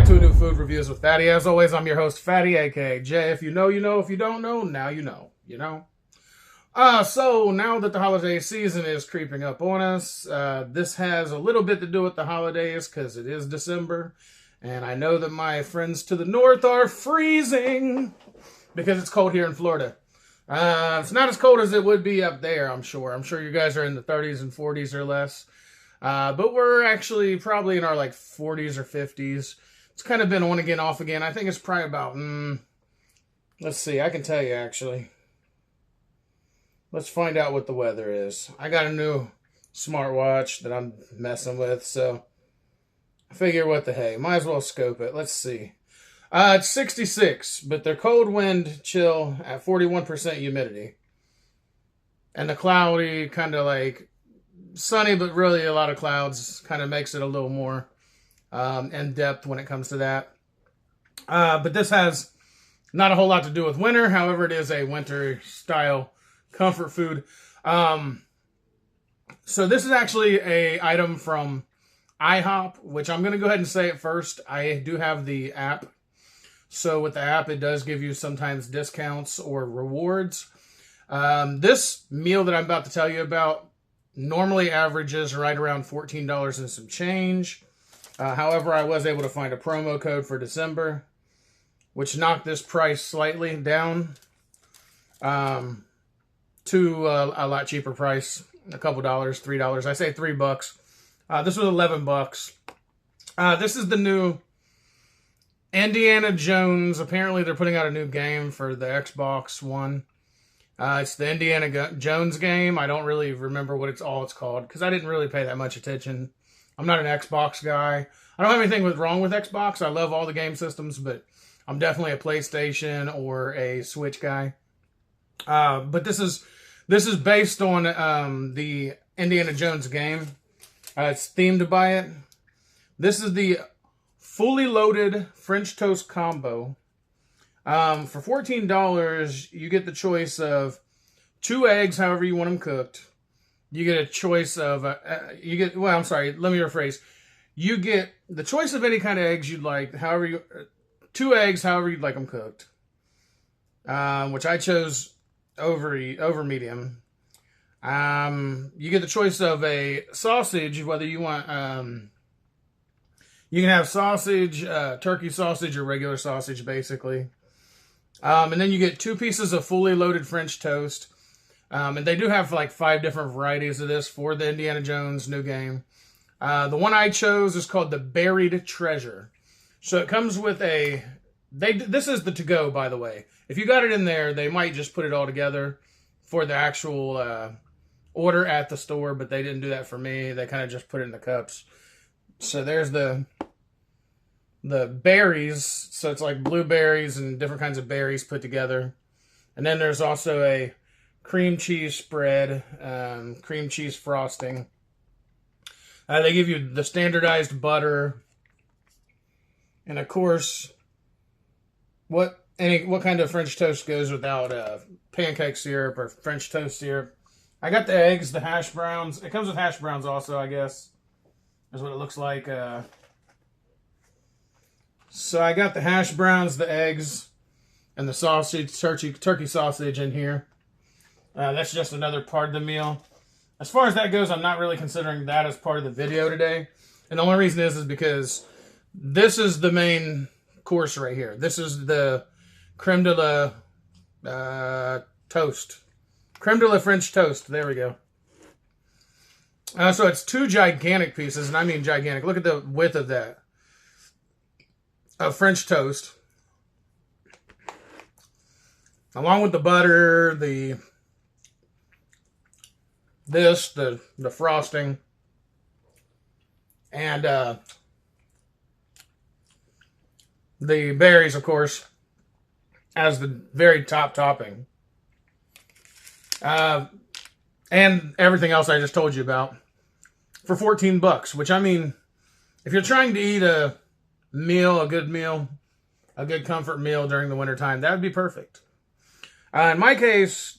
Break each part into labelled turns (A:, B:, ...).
A: to a new food reviews with Fatty. As always, I'm your host, Fatty, aka Jay. If you know, you know. If you don't know, now you know. So now that the holiday season is creeping up on us, this has a little bit to do with the holidays because it is December. And I know that my friends to the north are freezing because it's cold here in Florida. It's not as cold as it would be up there, I'm sure. I'm sure you guys are in the 30s and 40s or less. But we're actually probably in our like 40s or 50s. It's kind of been on again, off again. I think it's probably about, let's see, I can tell you actually. Let's find out what the weather is. I got a new smartwatch that I'm messing with, so I figure what the hey, might as well scope it. Let's see. It's 66, but they're cold wind chill at 41% humidity. And the cloudy, kind of like sunny, but really a lot of clouds, kind of makes it a little more in depth when it comes to that. But this has not a whole lot to do with winter. However, it is a winter style comfort food. So this is actually a item from Ihop, which I'm going to go ahead and say it first. I do have the app. So with the app, it does give you sometimes discounts or rewards. This meal that I'm about to tell you about normally averages right around $14 and some change. However, I was able to find a promo code for December, which knocked this price slightly down to a lot cheaper price, a couple dollars, $3. I say $3. This was $11. This is the new Indiana Jones. Apparently, they're putting out a new game for the Xbox One. It's the Indiana Jones game. I don't really remember what it's called because I didn't really pay that much attention. I'm not an Xbox guy. I don't have anything wrong with Xbox. I love all the game systems, but I'm definitely a PlayStation or a Switch guy. But this is based on the Indiana Jones game. It's themed by it. This is the fully loaded French toast combo. For $14, you get the choice of 2 eggs, however you want them cooked. You get a choice of, let me rephrase. You get the choice of any kind of eggs you'd like, 2 eggs, however you'd like them cooked. Which I chose over medium. You get the choice of a sausage, whether you want, you can have sausage, turkey sausage, or regular sausage, basically. And then you get 2 pieces of fully loaded French toast. And they do have like 5 different varieties of this for the Indiana Jones new game. The one I chose is called the Berried Treasure. So it comes with this is the to-go, by the way. If you got it in there, they might just put it all together for the actual order at the store, but they didn't do that for me. They kind of just put it in the cups. So there's the berries. So it's like blueberries and different kinds of berries put together. And then there's also a cream cheese spread, cream cheese frosting. They give you the standardized butter. And of course, what kind of French toast goes without pancake syrup or French toast syrup? I got the eggs, the hash browns. It comes with hash browns also, I guess. That's what it looks like. So I got the hash browns, the eggs, and the sausage, turkey sausage in here. That's just another part of the meal. As far as that goes, I'm not really considering that as part of the video today. And the only reason is because this is the main course right here. This is the creme de la toast. Creme de la French toast. There we go. So it's 2 gigantic pieces, and I mean gigantic. Look at the width of that. Of French toast. Along with the butter, the frosting, and the berries, of course, as the very top topping. And everything else I just told you about for $14, which, I mean, if you're trying to eat a good comfort meal during the wintertime, that would be perfect. In my case,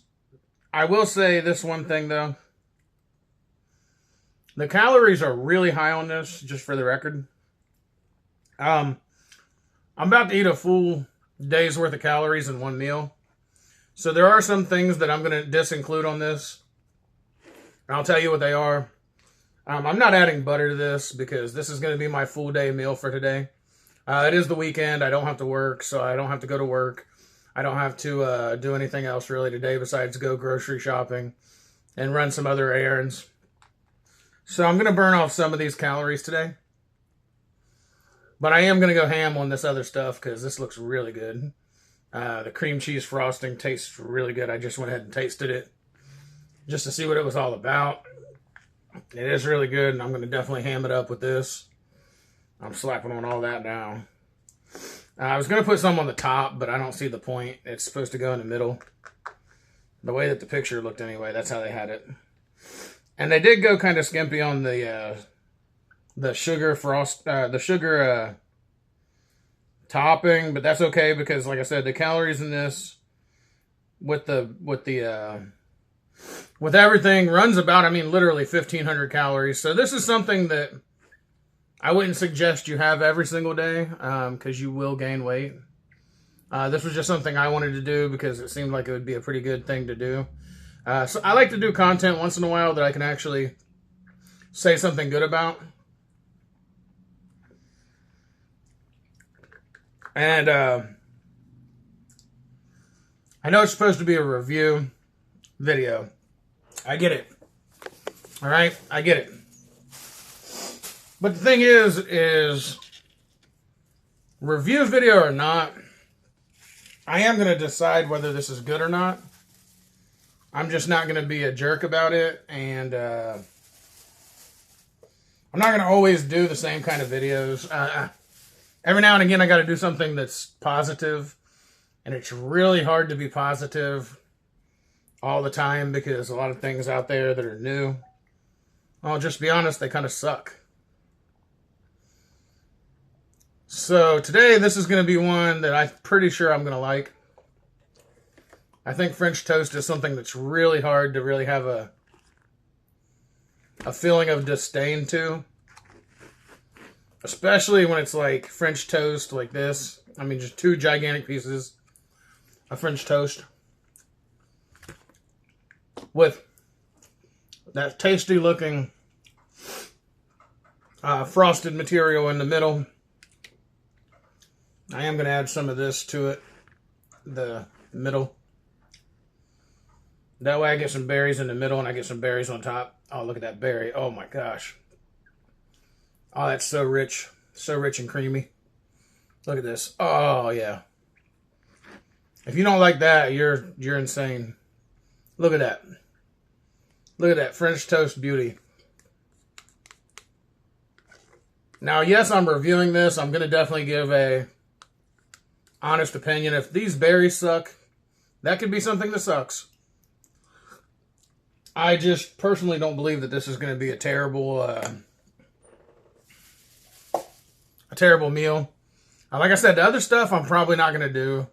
A: I will say this one thing, though. The calories are really high on this, just for the record. I'm about to eat a full day's worth of calories in one meal. So there are some things that I'm going to disinclude on this. And I'll tell you what they are. I'm not adding butter to this because this is going to be my full day meal for today. It is the weekend. I don't have to work, so I don't have to go to work. I don't have to do anything else really today besides go grocery shopping and run some other errands. So I'm going to burn off some of these calories today. But I am going to go ham on this other stuff because this looks really good. The cream cheese frosting tastes really good. I just went ahead and tasted it just to see what it was all about. It is really good, and I'm going to definitely ham it up with this. I'm slapping on all that now. I was going to put some on the top, but I don't see the point. It's supposed to go in the middle. The way that the picture looked anyway, that's how they had it. And they did go kind of skimpy on the sugar topping, but that's okay because, like I said, the calories in this with everything runs about, I mean, literally 1,500 calories. So this is something that I wouldn't suggest you have every single day because you will gain weight. This was just something I wanted to do because it seemed like it would be a pretty good thing to do. So I like to do content once in a while that I can actually say something good about. And I know it's supposed to be a review video. I get it. All right? I get it. But the thing is review video or not, I am going to decide whether this is good or not. I'm just not going to be a jerk about it. And I'm not going to always do the same kind of videos. Every now and again, I got to do something that's positive. And it's really hard to be positive all the time because a lot of things out there that are new, I'll just be honest, they kind of suck. So today, this is going to be one that I'm pretty sure I'm going to like. I think French toast is something that's really hard to really have a feeling of disdain to. Especially when it's like French toast like this. I mean, just two gigantic pieces of French toast with that tasty looking frosted material in the middle. I am going to add some of this to it, the middle. That way I get some berries in the middle and I get some berries on top. Oh, look at that berry. Oh my gosh. Oh, that's so rich and creamy. Look at this. Oh, yeah. If you don't like that, you're insane. Look at that. Look at that French toast beauty. Now, yes, I'm reviewing this. I'm going to definitely give a honest opinion. If these berries suck, that could be something that sucks. I just personally don't believe that this is going to be a terrible meal. Like I said, the other stuff I'm probably not going to do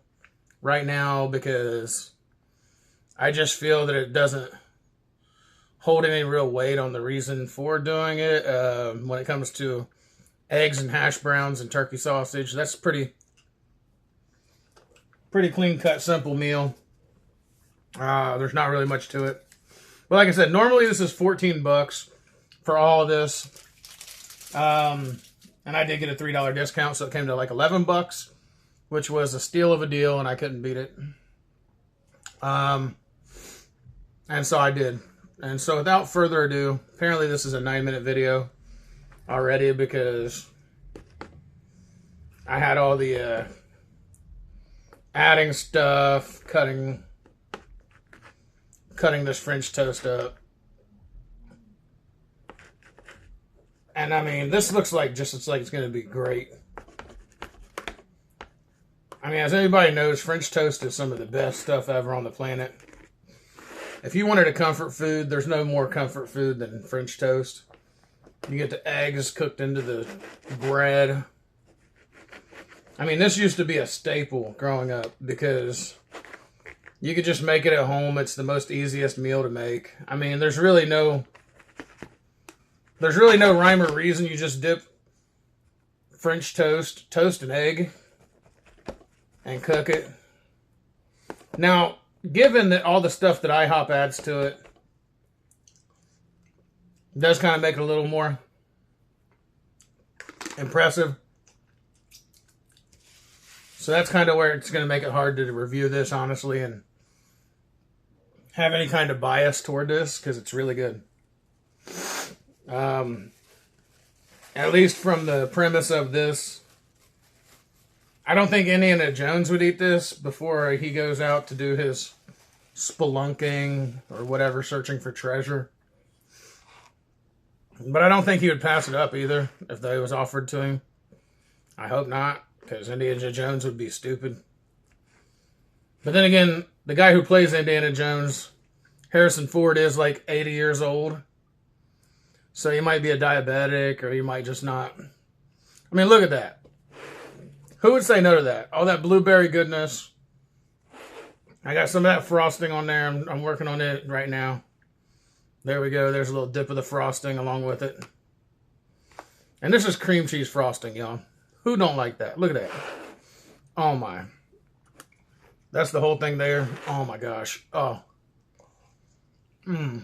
A: right now because I just feel that it doesn't hold any real weight on the reason for doing it. When it comes to eggs and hash browns and turkey sausage, that's pretty clean cut, simple meal. There's not really much to it. But like I said, normally this is $14 for all of this. And I did get a $3 discount, so it came to like $11, which was a steal of a deal, and I couldn't beat it. And so I did. And so without further ado, apparently this is a 9-minute video already because I had all the adding stuff, cutting this French toast up. And I mean, this looks like it's going to be great. I mean, as everybody knows, French toast is some of the best stuff ever on the planet. If you wanted a comfort food, there's no more comfort food than French toast. You get the eggs cooked into the bread. I mean, this used to be a staple growing up because you could just make it at home. It's the most easiest meal to make. I mean, there's really no rhyme or reason. You just dip French toast and egg and cook it. Now, given that all the stuff that IHOP adds to it does kind of make it a little more impressive. So that's kind of where it's going to make it hard to review this, honestly, and have any kind of bias toward this, because it's really good. At least from the premise of this, I don't think Indiana Jones would eat this before he goes out to do his spelunking or whatever, searching for treasure. But I don't think he would pass it up either if that was offered to him. I hope not, because Indiana Jones would be stupid. But then again, the guy who plays Indiana Jones, Harrison Ford, is like 80 years old. So he might be a diabetic, or he might just not. I mean, look at that. Who would say no to that? All that blueberry goodness. I got some of that frosting on there. I'm working on it right now. There we go. There's a little dip of the frosting along with it. And this is cream cheese frosting, y'all. Who don't like that? Look at that. Oh, my. That's the whole thing there. Oh, my gosh. Oh. Mmm.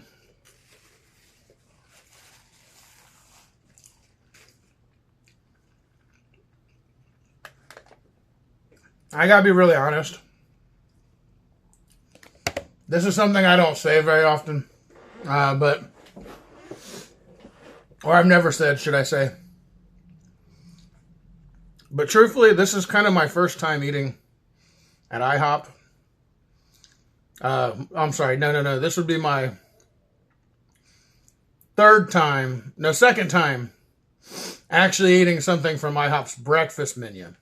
A: I gotta be really honest. This is something I don't say very often. Or I've never said, should I say. But truthfully, this is kind of my first time eating at IHOP. I'm sorry, no. This would be my second time actually eating something from IHOP's breakfast menu.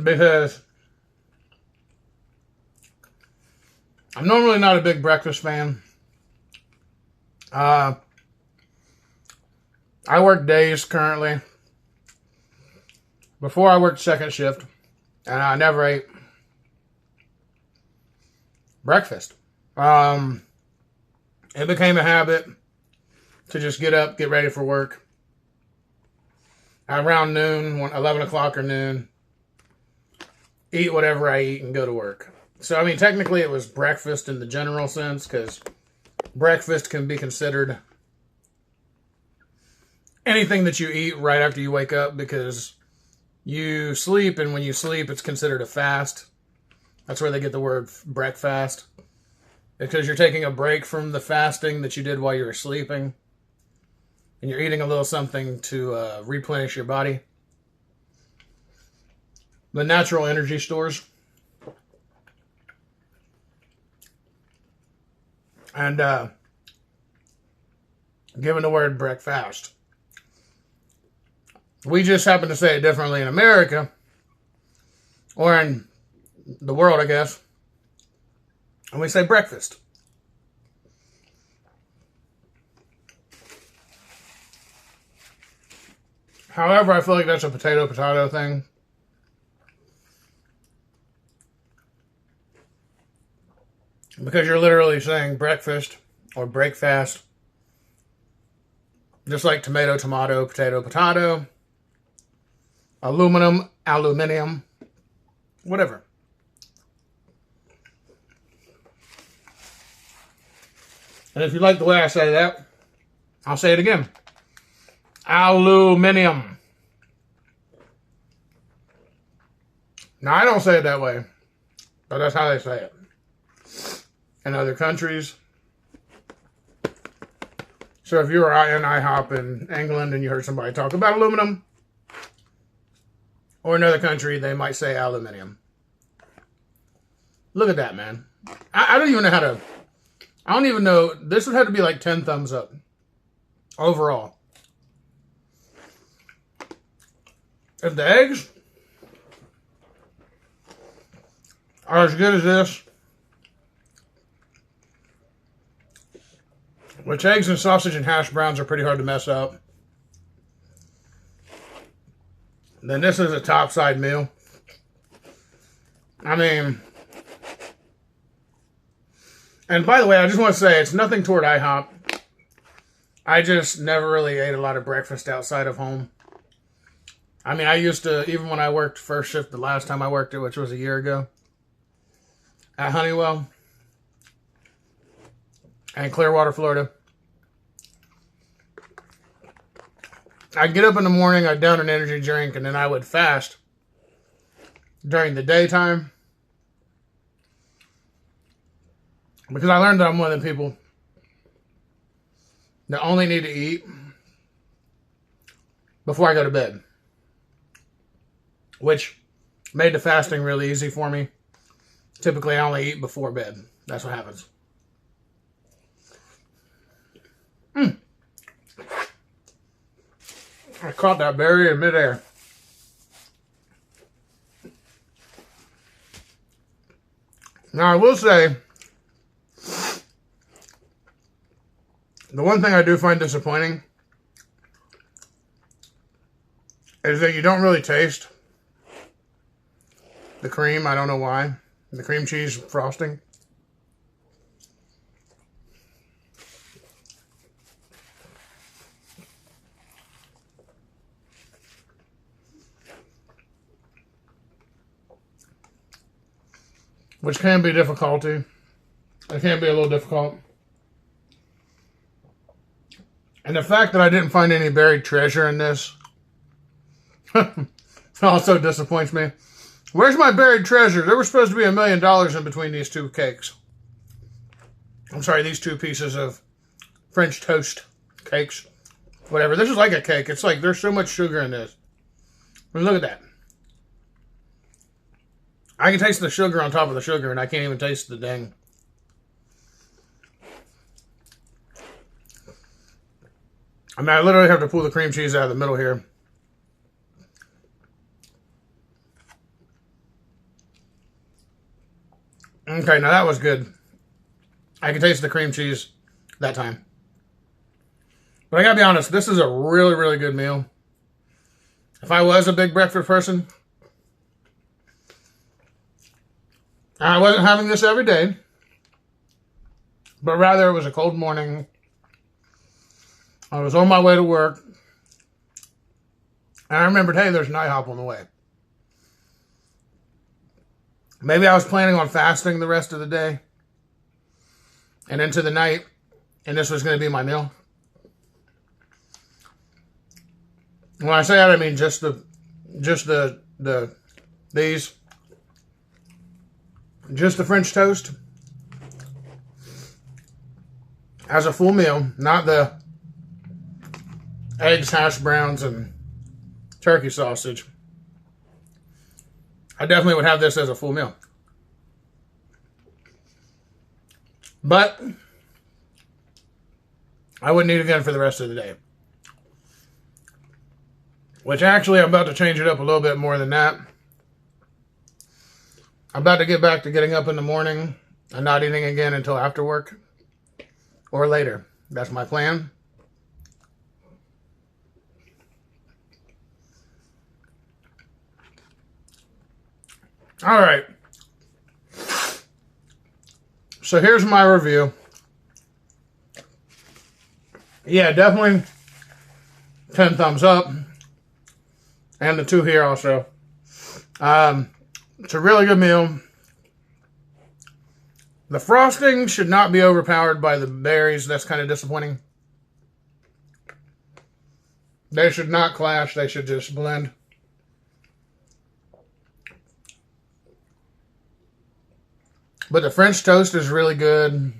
A: Because I'm normally not a big breakfast fan. I work days currently. Before I worked second shift, and I never ate breakfast. It became a habit to just get up, get ready for work. Around noon, 11 o'clock or noon, eat whatever I eat and go to work. So, I mean, technically it was breakfast in the general sense, because breakfast can be considered anything that you eat right after you wake up, because you sleep, and when you sleep, it's considered a fast. That's where they get the word breakfast, because you're taking a break from the fasting that you did while you were sleeping, and you're eating a little something to replenish your body. The natural energy stores. And given the word breakfast, we just happen to say it differently in America, or in the world, I guess. And we say breakfast. However, I feel like that's a potato thing. Because you're literally saying breakfast or breakfast. Just like tomato, potato, aluminium, whatever. And if you like the way I say that, I'll say it again. Aluminium. Now, I don't say it that way, but that's how they say it. In other countries. So if you were in IHOP in England and you heard somebody talk about aluminum, or another country, they might say aluminium. Look at that, man. I don't even know how to... I don't even know... This would have to be like 10 thumbs up. Overall. If the eggs are as good as this, which eggs and sausage and hash browns are pretty hard to mess up, then this is a topside meal. I mean, and by the way, I just want to say, it's nothing toward IHOP. I just never really ate a lot of breakfast outside of home. I mean, I used to, even when I worked first shift the last time I worked it, which was a year ago, at Honeywell in Clearwater, Florida. I'd get up in the morning, I'd down an energy drink, and then I would fast during the daytime. Because I learned that I'm one of the people that only need to eat before I go to bed. Which made the fasting really easy for me. Typically, I only eat before bed. That's what happens. I caught that berry in midair. Now, I will say, the one thing I do find disappointing is that you don't really taste the cream. I don't know why. The cream cheese frosting. Which can be difficulty. It can be a little difficult. And the fact that I didn't find any buried treasure in this also disappoints me. Where's my buried treasure? There was supposed to be $1 million in between these two cakes. I'm sorry, these two pieces of French toast cakes. Whatever. This is like a cake. It's like there's so much sugar in this. I mean, look at that. I can taste the sugar on top of the sugar, and I can't even taste the dang. I mean, I literally have to pull the cream cheese out of the middle here. Okay, now that was good. I can taste the cream cheese that time. But I gotta be honest, this is a really, really good meal. If I was a big breakfast person, I wasn't having this every day, but rather it was a cold morning. I was on my way to work, and I remembered, hey, there's an Ihop on the way. Maybe I was planning on fasting the rest of the day and into the night, and this was going to be my meal. When I say that, I mean just the French toast as a full meal, not the eggs, hash browns, and turkey sausage. I definitely would have this as a full meal. But I wouldn't eat again for the rest of the day. Which actually, I'm about to change it up a little bit more than that. I'm about to get back to getting up in the morning and not eating again until after work or later. That's my plan. All right. So here's my review. Yeah, definitely 10 thumbs up. And the 2 here also. It's a really good meal. The frosting should not be overpowered by the berries. That's kind of disappointing. They should not clash. They should just blend. But the French toast is really good.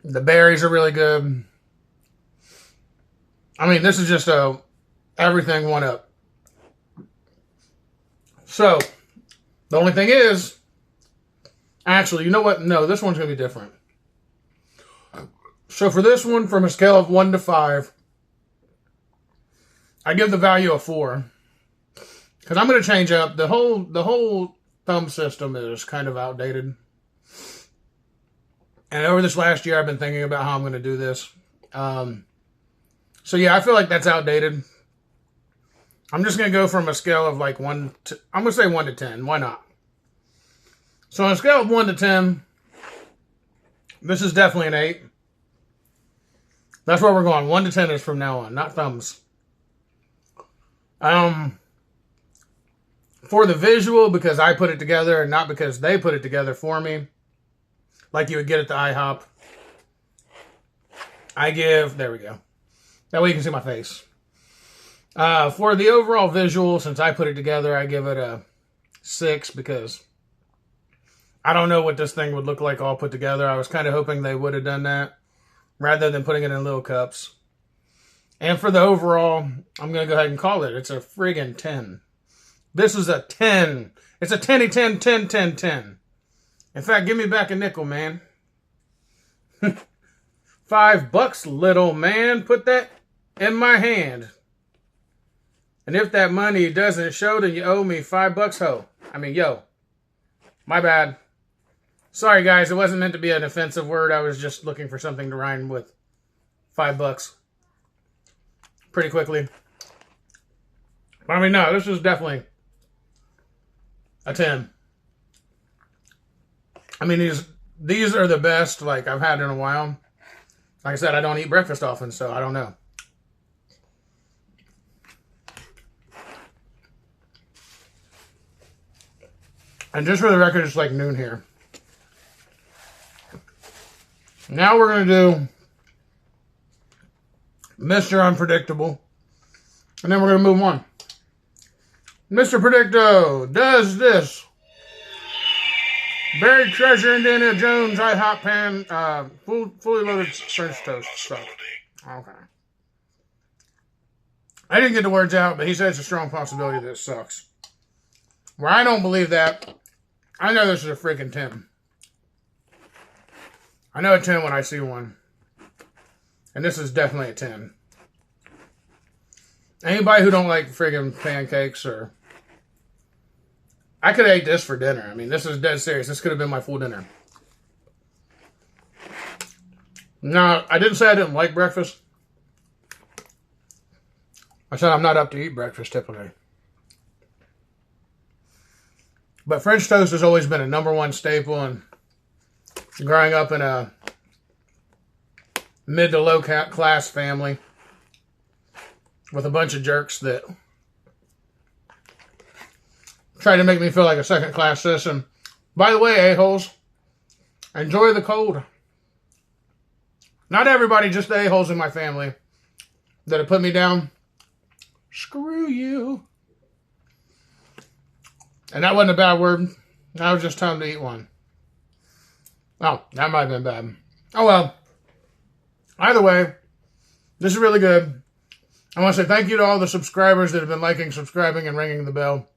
A: The berries are really good. I mean, this is just a everything one up. So, the only thing is, actually, you know what? No, this one's going to be different. So for this one, from a scale of 1 to 5, I give the value a 4. Because I'm going to change up. The whole thumb system is kind of outdated. And over this last year, I've been thinking about how I'm going to do this. So yeah, I feel like that's outdated. I'm just going to go from a scale of like 1 to... I'm going to say 1 to 10. Why not? So on a scale of 1 to 10, this is definitely an 8. That's where we're going. 1 to 10 is from now on, not thumbs. For the visual, because I put it together and not because they put it together for me, like you would get at the IHOP, I give, there we go. That way you can see my face. For the overall visual, since I put it together, I give it a 6 because I don't know what this thing would look like all put together. I was kind of hoping they would have done that rather than putting it in little cups. And for the overall, I'm going to go ahead and call it. It's a friggin' 10. This is a 10. It's a 10-y 10, 10, 10, 10. In fact, give me back a nickel, man. $5, little man. Put that in my hand. And if that money doesn't show, then you owe me $5, ho. I mean, yo. My bad. Sorry, guys. It wasn't meant to be an offensive word. I was just looking for something to rhyme with $5. Pretty quickly. I mean, no, this is definitely a 10. I mean, these are the best, like, I've had in a while. Like I said, I don't eat breakfast often, so I don't know. And just for the record, it's like noon here. Now we're going to do Mr. Unpredictable. And then we're going to move on. Mr. Predicto does this. Buried treasure, Indiana Jones, IHOP pan, fully loaded French toast stuff. Okay. I didn't get the words out, but he said it's a strong possibility that it sucks. Where I don't believe that, I know this is a freaking 10. I know a 10 when I see one. And this is definitely a 10. Anybody who don't like friggin' pancakes or... I could have ate this for dinner. I mean, this is dead serious. This could have been my full dinner. Now, I didn't say I didn't like breakfast. I said I'm not up to eat breakfast typically. But French toast has always been a #1 staple, and growing up in a mid to low class family with a bunch of jerks that try to make me feel like a second class citizen. By the way, a-holes, enjoy the cold. Not everybody, just the a-holes in my family that have put me down. Screw you. And that wasn't a bad word. That was just time to eat one. Oh, that might have been bad. Oh well. Either way, this is really good. I want to say thank you to all the subscribers that have been liking, subscribing, and ringing the bell.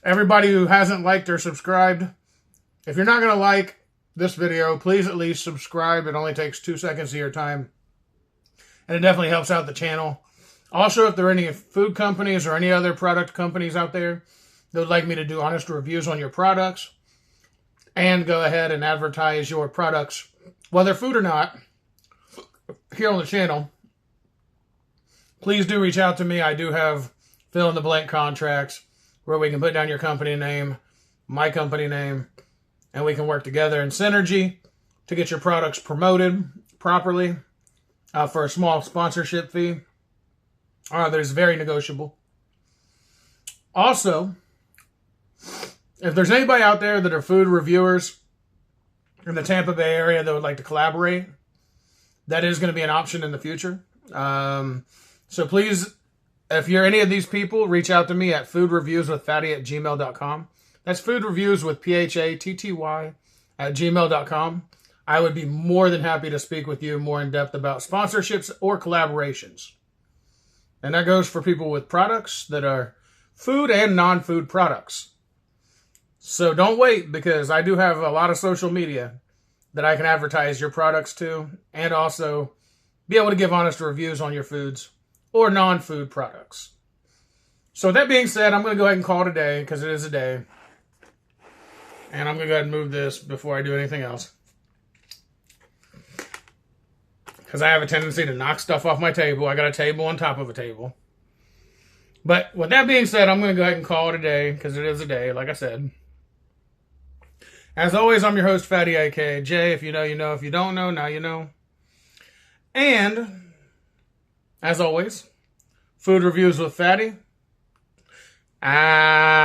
A: Everybody who hasn't liked or subscribed, if you're not going to like this video, please at least subscribe. It only takes 2 seconds of your time. And it definitely helps out the channel. Also, if there are any food companies or any other product companies out there that would like me to do honest reviews on your products and go ahead and advertise your products, whether food or not, here on the channel, please do reach out to me. I do have fill-in-the-blank contracts where we can put down your company name, my company name, and we can work together in synergy to get your products promoted properly for a small sponsorship fee. That is very negotiable. Also, if there's anybody out there that are food reviewers in the Tampa Bay area that would like to collaborate, that is going to be an option in the future. So please, if you're any of these people, reach out to me at foodreviewswithfatty@gmail.com. That's foodreviewswithphatty@gmail.com. I would be more than happy to speak with you more in depth about sponsorships or collaborations. And that goes for people with products that are food and non-food products. So don't wait, because I do have a lot of social media that I can advertise your products to, and also be able to give honest reviews on your foods or non-food products. So with that being said, I'm going to go ahead and call it a day, because it is a day. And I'm going to go ahead and move this before I do anything else, because I have a tendency to knock stuff off my table. I got a table on top of a table. But with that being said, I'm going to go ahead and call it a day, because it is a day, like I said. As always, I'm your host, Fatty A.K.A. J. If you know, you know. If you don't know, now you know. And, as always, food reviews with Fatty. Ah.